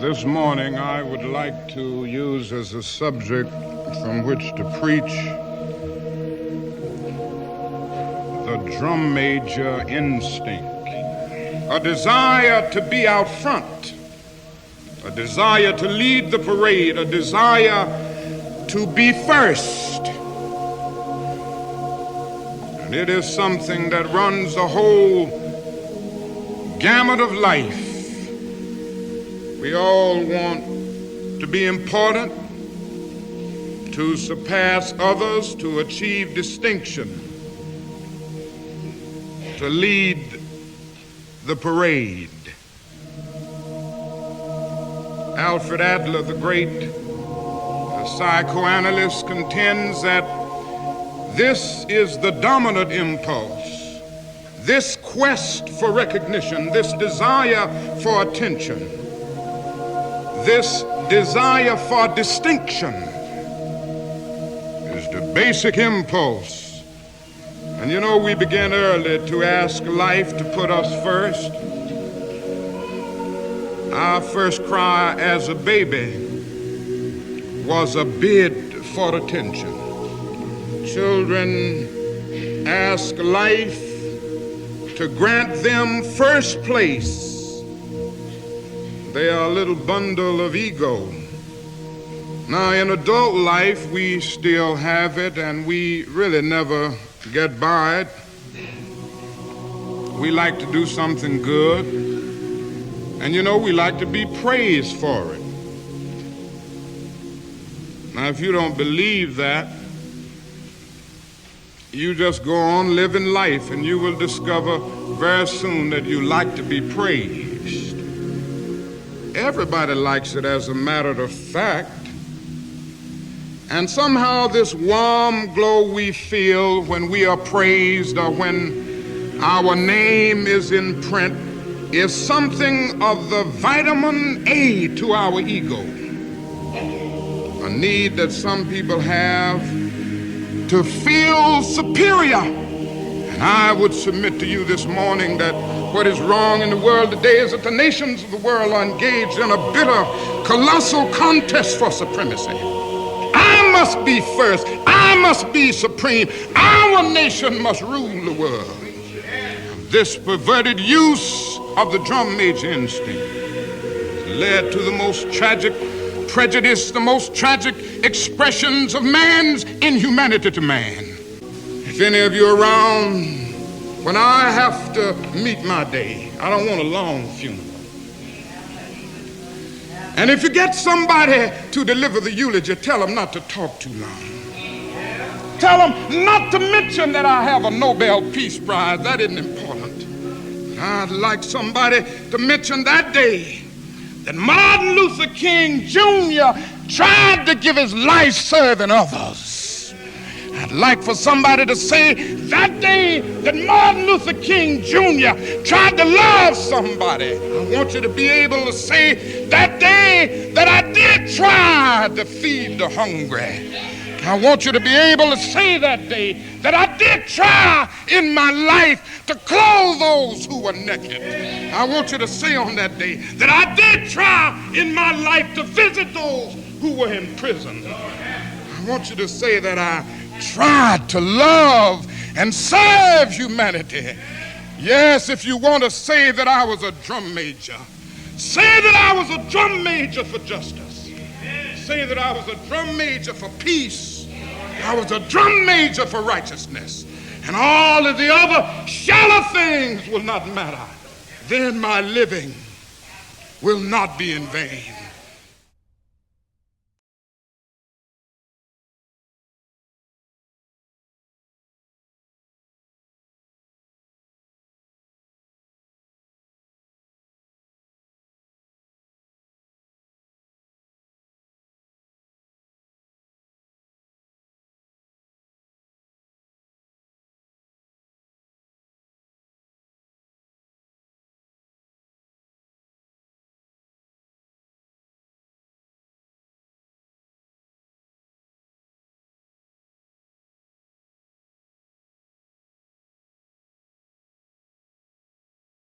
This morning I would like to use as a subject from which to preach the drum major instinct. A desire to be out front, a desire to lead the parade, a desire to be first. And it is something that runs the whole gamut of life. We all want to be important, to surpass others, to achieve distinction, to lead the parade. Alfred Adler, the great psychoanalyst, contends that this is the dominant impulse, this quest for recognition, this desire for attention, this desire for distinction is the basic impulse. And you know, we began early to ask life to put us first. Our first cry as a baby was a bid for attention. Children ask life to grant them first place. They are a little bundle of ego. Now, in adult life, we still have it, and we really never get by it. We like to do something good, and you know, we like to be praised for it. Now, if you don't believe that, you just go on living life, and you will discover very soon that you like to be praised. Everybody likes it, as a matter of fact. And somehow this warm glow we feel when we are praised or when our name is in print is something of the vitamin A to our ego. A need that some people have to feel superior. And I would submit to you this morning that what is wrong in the world today is that the nations of the world are engaged in a bitter, colossal contest for supremacy. I must be first. I must be supreme. Our nation must rule the world. This perverted use of the drum major instinct led to the most tragic prejudice, the most tragic expressions of man's inhumanity to man. If any of you are around when I have to meet my day, I don't want a long funeral. And if you get somebody to deliver the eulogy, tell them not to talk too long. Tell them not to mention that I have a Nobel Peace Prize. That isn't important. I'd like somebody to mention that day that Martin Luther King Jr. tried to give his life serving others. I'd like for somebody to say that day that Martin Luther King Jr. tried to love somebody. I want you to be able to say that day that I did try to feed the hungry. I want you to be able to say that day that I did try in my life to clothe those who were naked. I want you to say on that day that I did try in my life to visit those who were in prison. I want you to say that I tried to love and serve humanity. Yes, if you want to say that I was a drum major, say that I was a drum major for justice. Say that I was a drum major for peace. I was a drum major for righteousness. And all of the other shallow things will not matter. Then my living will not be in vain.